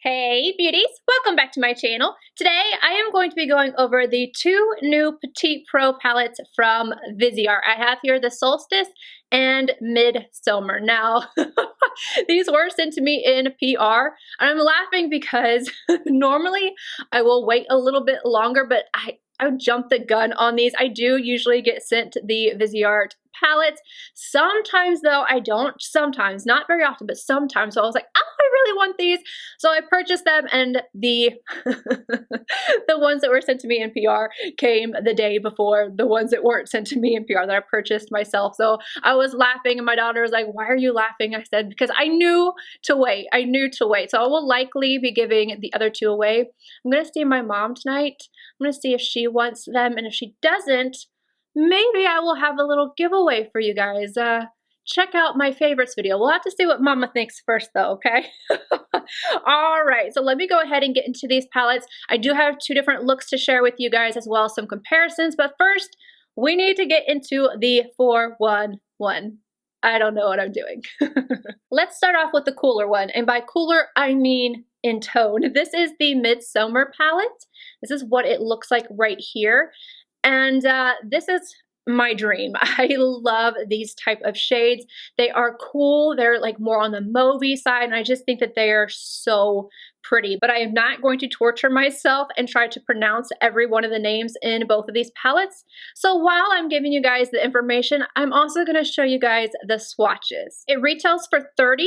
Hey beauties, welcome back to my channel. Today I am going to be going over the two new Petit Pro palettes from Viseart. I have here the Solstice and Midsummer. Now, these were sent to me in PR, and I'm laughing because normally I will wait a little bit longer, but I jumped the gun on these. I do usually get sent the Viseart palettes. Sometimes though I don't, sometimes, not very often, but sometimes. So I was like, oh, I really want these. So I purchased them, and the the ones that were sent to me in PR came the day before the ones that weren't sent to me in PR that I purchased myself. So I was laughing, and my daughter was like, why are you laughing? I said, because I knew to wait. I knew to wait. So I will likely be giving the other two away. I'm going to see my mom tonight. I'm going to see if she wants them, and if she doesn't, maybe I will have a little giveaway for you guys. Check out my favorites video. We'll have to see what Mama thinks first though, okay? All right, so let me go ahead and get into these palettes. I do have two different looks to share with you guys as well as some comparisons, but first we need to get into the 411. I don't know what I'm doing. Let's start off with the cooler one, and by cooler I mean in tone. This is the Midsummer palette. This is what it looks like right here. And this is my dream. I love these type of shades. They are cool. They're like more on the mauvey side, and I just think that they are so pretty. But I am not going to torture myself and try to pronounce every one of the names in both of these palettes. So while I'm giving you guys the information, I'm also going to show you guys the swatches. It retails for $30.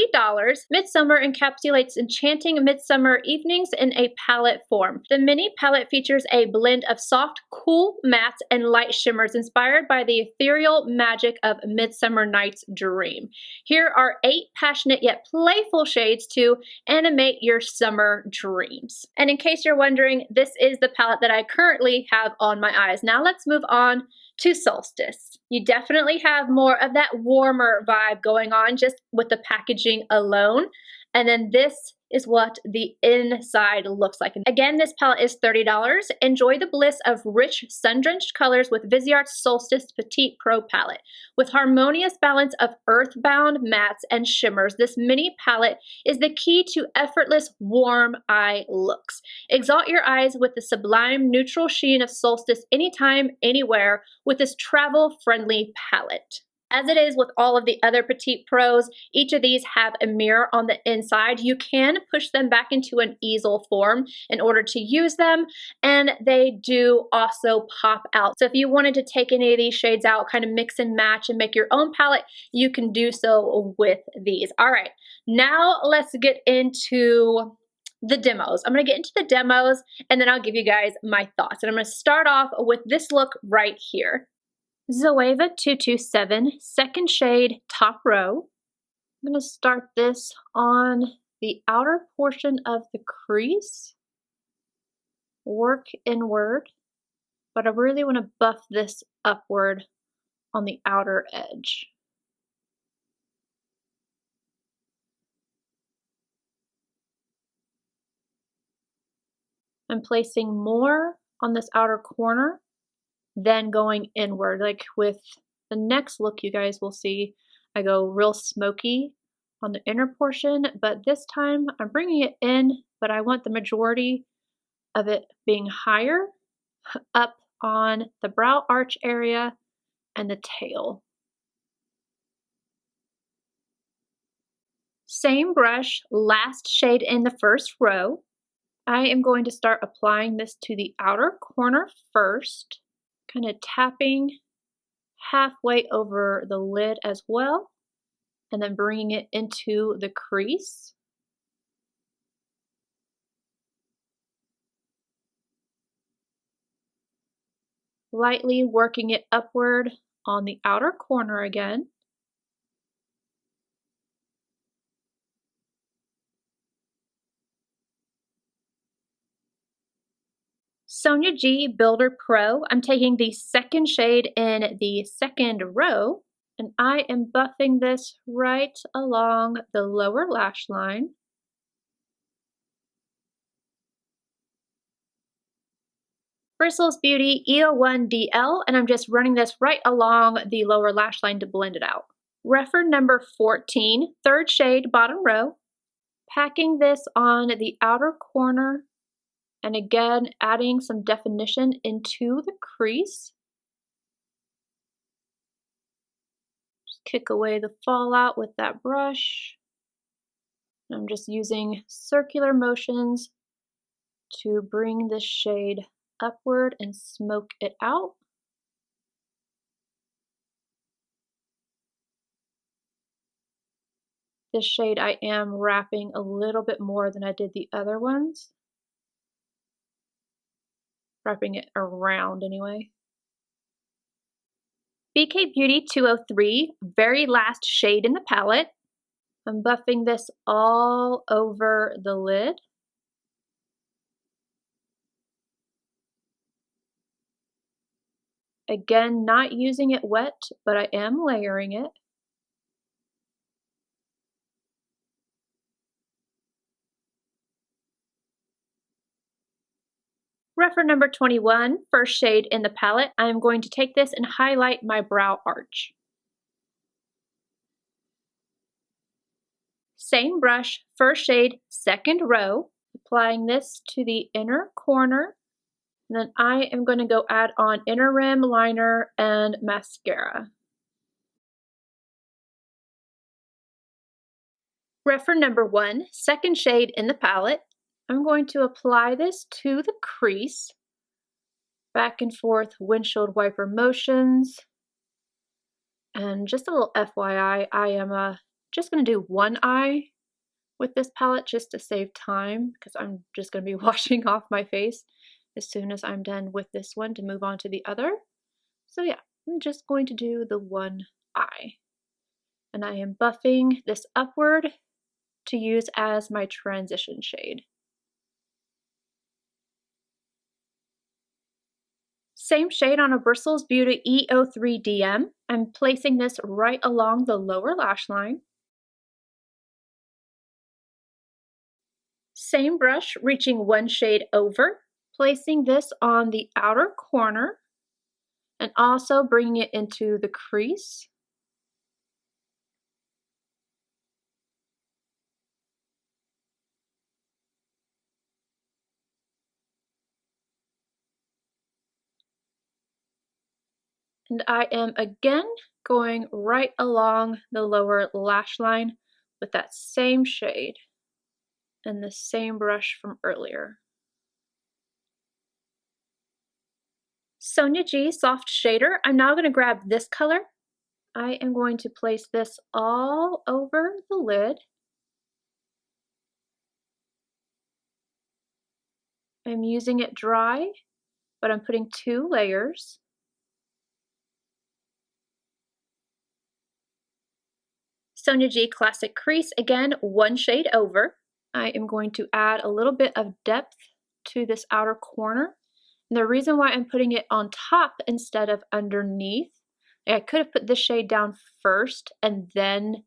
Midsummer encapsulates enchanting midsummer evenings in a palette form. The mini palette features a blend of soft, cool mattes and light shimmers inspired by the ethereal magic of Midsummer Night's Dream. Here are 8 passionate yet playful shades to animate your summer dreams. And in case you're wondering, this is the palette that I currently have on my eyes. Now let's move on to Solstice. You definitely have more of that warmer vibe going on just with the packaging alone. And then this is what the inside looks like. Again, this palette is $30. Enjoy the bliss of rich, sun-drenched colors with Viseart's Solstice Petit Pro palette. With harmonious balance of earthbound mattes and shimmers, this mini palette is the key to effortless, warm eye looks. Exalt your eyes with the sublime, neutral sheen of Solstice anytime, anywhere with this travel-friendly palette. As it is with all of the other Petit Pros, each of these have a mirror on the inside. You can push them back into an easel form in order to use them, and they do also pop out. So if you wanted to take any of these shades out, kind of mix and match and make your own palette, you can do so with these. All right, now let's get into the demos. I'm going to get into the demos, and then I'll give you guys my thoughts. And I'm going to start off with this look right here. Zoeva 227, second shade, top row. I'm going to start this on the outer portion of the crease, work inward, but I really want to buff this upward on the outer edge. I'm placing more on this outer corner then going inward. Like with the next look you guys will see, I go real smoky on the inner portion, but this time I'm bringing it in, but I want the majority of it being higher up on the brow arch area and the tail. Same brush, last shade in the first row. I am going to start applying this to the outer corner first, kind of tapping halfway over the lid as well, and then bringing it into the crease. Lightly working it upward on the outer corner again. Sonia G Builder Pro. I'm taking the second shade in the second row, and I am buffing this right along the lower lash line. Bristles Beauty EO1DL, and I'm just running this right along the lower lash line to blend it out. Refer number 14, third shade, bottom row. Packing this on the outer corner, and again adding some definition into the crease. Just kick away the fallout with that brush. I'm just using circular motions to bring this shade upward and smoke it out. This shade I am wrapping a little bit more than I did the other ones. Wrapping it around anyway. BK Beauty 203, very last shade in the palette. I'm buffing this all over the lid. Again, not using it wet, but I am layering it. Reference number 21, first shade in the palette. I'm going to take this and highlight my brow arch. Same brush, first shade, second row. Applying this to the inner corner. And then I am going to go add on inner rim, liner, and mascara. Reference number 1, second shade in the palette. I'm going to apply this to the crease. Back and forth windshield wiper motions. And just a little FYI, I am just going to do one eye with this palette just to save time, because I'm just going to be washing off my face as soon as I'm done with this one to move on to the other. So yeah, I'm just going to do the one eye. And I am buffing this upward to use as my transition shade. Same shade on a Bristles Beauty E03 DM. I'm placing this right along the lower lash line. Same brush, reaching one shade over, placing this on the outer corner and also bringing it into the crease. And I am again going right along the lower lash line with that same shade and the same brush from earlier. Sonia G Soft Shader. I'm now going to grab this color. I am going to place this all over the lid. I'm using it dry, but I'm putting 2 layers. Sonia G Classic Crease, again, 1 shade over. I am going to add a little bit of depth to this outer corner. And the reason why I'm putting it on top instead of underneath, I could have put this shade down first and then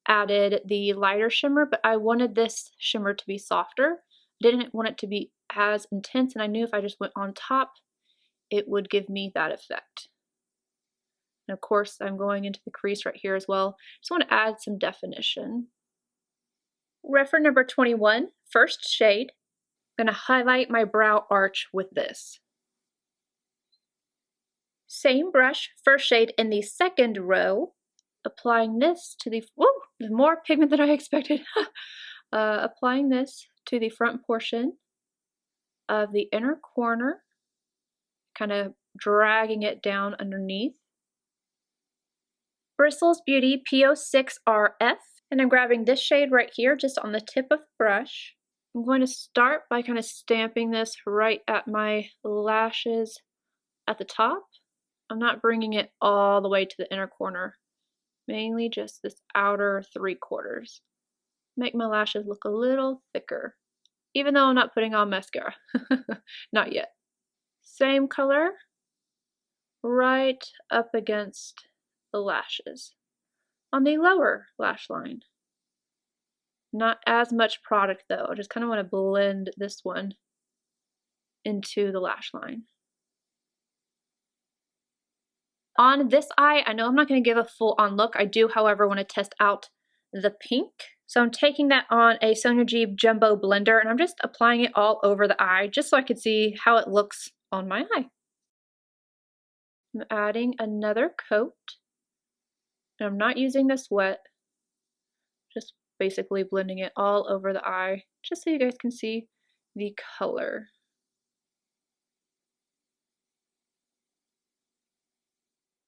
added the lighter shimmer, but I wanted this shimmer to be softer. Didn't want it to be as intense, and I knew if I just went on top, it would give me that effect. And of course, I'm going into the crease right here as well. Just want to add some definition. Reference number 21, first shade. I'm going to highlight my brow arch with this. Same brush, first shade in the second row. Applying this to the, whoa, more pigment than I expected. Applying this to the front portion of the inner corner, kind of dragging it down underneath. Bristles Beauty PO6RF, and I'm grabbing this shade right here just on the tip of the brush. I'm going to start by kind of stamping this right at my lashes at the top. I'm not bringing it all the way to the inner corner, mainly just this outer 3/4. Make my lashes look a little thicker, even though I'm not putting on mascara. Not yet. Same color, right up against the lashes on the lower lash line. Not as much product though, I just kind of want to blend this one into the lash line. On this eye, I know I'm not going to give a full on look. I do, however, want to test out the pink. So I'm taking that on a Sonia Jeeb Jumbo Blender and I'm just applying it all over the eye just so I could see how it looks on my eye. I'm adding another coat. And I'm not using this wet, just basically blending it all over the eye just so you guys can see the color.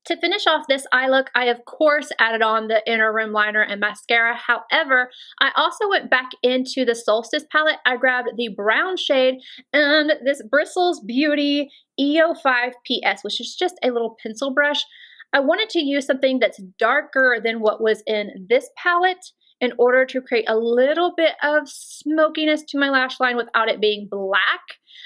To finish off this eye look, I of course added on the inner rim liner and mascara. However, I also went back into the Solstice palette. I grabbed the brown shade and this Bristles Beauty EO5 PS, which is just a little pencil brush. I wanted to use something that's darker than what was in this palette in order to create a little bit of smokiness to my lash line without it being black.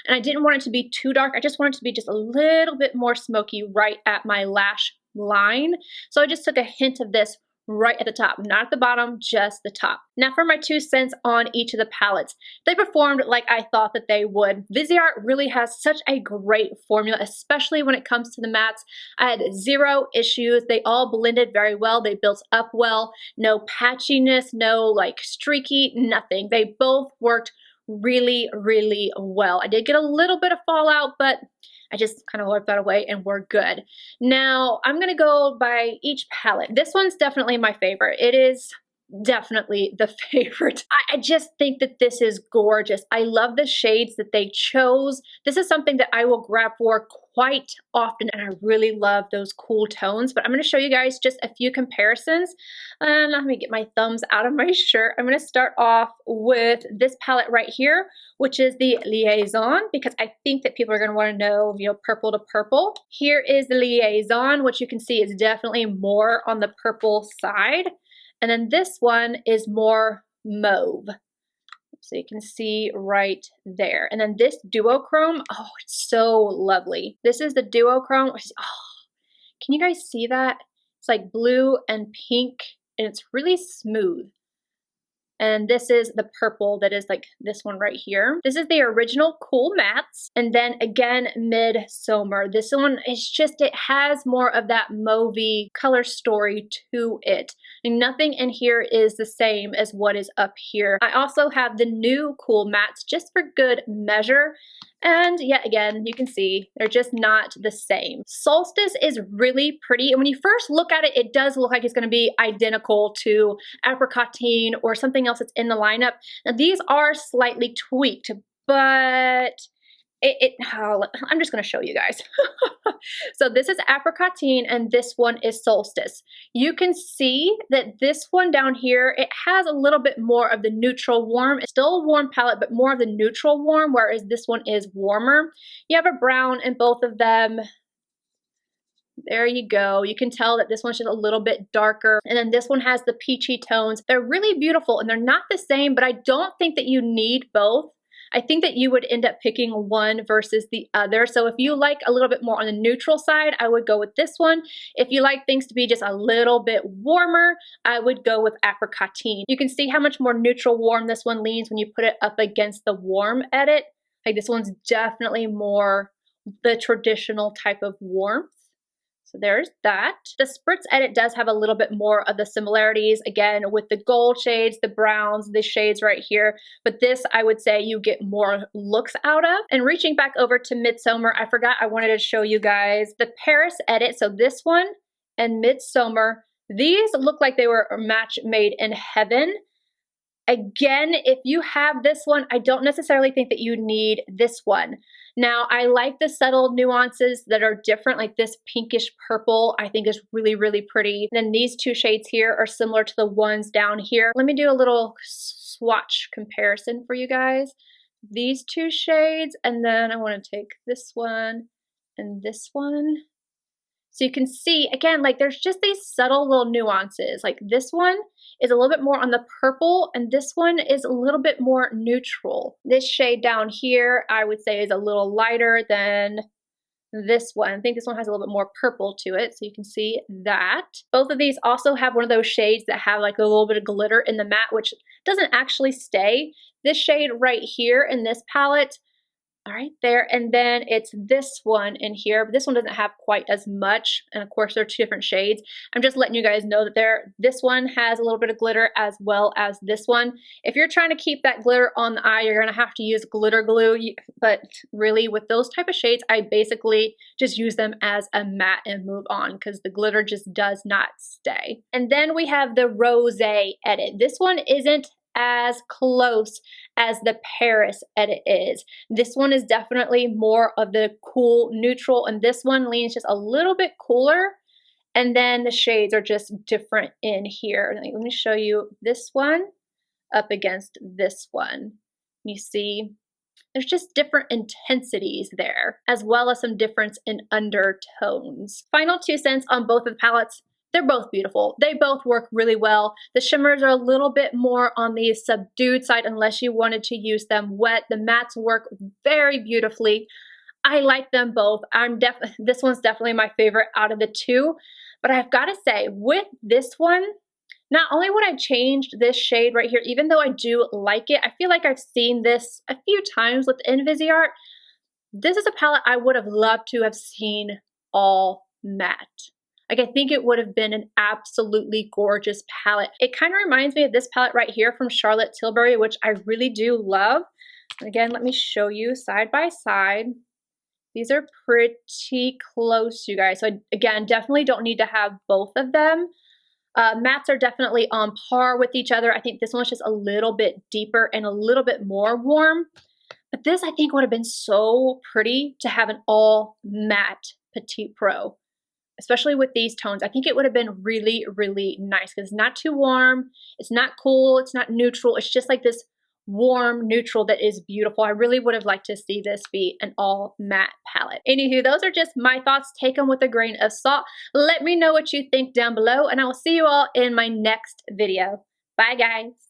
And I didn't want it to be too dark. I just wanted it to be just a little bit more smoky right at my lash line. So I just took a hint of this right at the top, not at the bottom, just the top. Now for my 2 cents on each of the palettes. They performed like I thought that they would. Viseart really has such a great formula, especially when it comes to the mattes. I had 0 issues. They all blended very well. They built up well. No patchiness, no like streaky, nothing. They both worked really, really well. I did get a little bit of fallout, but I just kind of wiped that away and we're good. Now I'm gonna go by each palette. This one's definitely my favorite. It is definitely the favorite. I just think that this is gorgeous. I love the shades that they chose. This is something that I will grab for quite often and I really love those cool tones, but I'm going to show you guys just a few comparisons. Let me get my thumbs out of my shirt. I'm going to start off with this palette right here, which is the Liaison, because I think that people are going to want to know, you know, purple to purple. Here is the Liaison, which you can see is definitely more on the purple side. And then this one is more mauve. So you can see right there. And then this duochrome, oh, it's so lovely. This is the duochrome. Oh, can you guys see that? It's like blue and pink and it's really smooth. And this is the purple that is like this one right here. This is the original Cool Mattes. And then again, Midsummer. This one is just, it has more of that mauvey color story to it. And nothing in here is the same as what is up here. I also have the new Cool Mattes just for good measure. And yet again, you can see they're just not the same. Solstice is really pretty. And when you first look at it, it does look like it's going to be identical to Apricotine or something else that's in the lineup. Now these are slightly tweaked, but I'm just going to show you guys. So this is Apricotine and this one is Solstice. You can see that this one down here, it has a little bit more of the neutral warm. It's still a warm palette, but more of the neutral warm, whereas this one is warmer. You have a brown in both of them. There you go. You can tell that this one's just a little bit darker. And then this one has the peachy tones. They're really beautiful and they're not the same, but I don't think that you need both. I think that you would end up picking one versus the other. So if you like a little bit more on the neutral side, I would go with this one. If you like things to be just a little bit warmer, I would go with Apricotine. You can see how much more neutral warm this one leans when you put it up against the warm edit. Like this one's definitely more the traditional type of warmth. So there's that. The Spritz edit does have a little bit more of the similarities, again, with the gold shades, the browns, the shades right here. But this, I would say you get more looks out of. And reaching back over to Midsummer, I forgot I wanted to show you guys the Paris edit. So this one and Midsummer, these look like they were a match made in heaven. Again, if you have this one, I don't necessarily think that you need this one. Now, I like the subtle nuances that are different, like this pinkish purple, I think is really, really pretty. And then these two shades here are similar to the ones down here. Let me do a little swatch comparison for you guys. These two shades, and then I want to take this one and this one. So you can see, again, like there's just these subtle little nuances. Like this one is a little bit more on the purple and this one is a little bit more neutral. This shade down here, I would say is a little lighter than this one. I think this one has a little bit more purple to it, so you can see that. Both of these also have one of those shades that have like a little bit of glitter in the matte, which doesn't actually stay. This shade right here in this palette, All right, there, and then it's this one in here, but this one doesn't have quite as much, and of course they're two different shades. I'm just letting you guys know that this one has a little bit of glitter as well as this one. If you're trying to keep that glitter on the eye, you're gonna have to use glitter glue, but really with those type of shades, I basically just use them as a matte and move on because the glitter just does not stay. And then we have the Rose Edit. This one isn't as close as the Paris Edit is. This one is definitely more of the cool neutral, and this one leans just a little bit cooler, and then the shades are just different in here. Let me show you this one up against this one. You see there's just different intensities there, as well as some difference in undertones. Final 2 cents on both of the palettes. They're both beautiful. They both work really well. The shimmers are a little bit more on the subdued side unless you wanted to use them wet. The mattes work very beautifully. I like them both. This one's definitely my favorite out of the two. But I've got to say, with this one, not only would I change this shade right here, even though I do like it, I feel like I've seen this a few times within Viseart. This is a palette I would have loved to have seen all matte. Like, I think it would have been an absolutely gorgeous palette. It kind of reminds me of this palette right here from Charlotte Tilbury, which I really do love. Again, let me show you side by side. These are pretty close, you guys. So again, definitely don't need to have both of them. Mattes are definitely on par with each other. I think this one's just a little bit deeper and a little bit more warm. But this, I think, would have been so pretty to have an all matte Petit Pro. Especially with these tones, I think it would have been really, really nice because it's not too warm, it's not cool, it's not neutral, it's just like this warm neutral that is beautiful. I really would have liked to see this be an all matte palette. Anywho, those are just my thoughts. Take them with a grain of salt. Let me know what you think down below, and I will see you all in my next video. Bye, guys.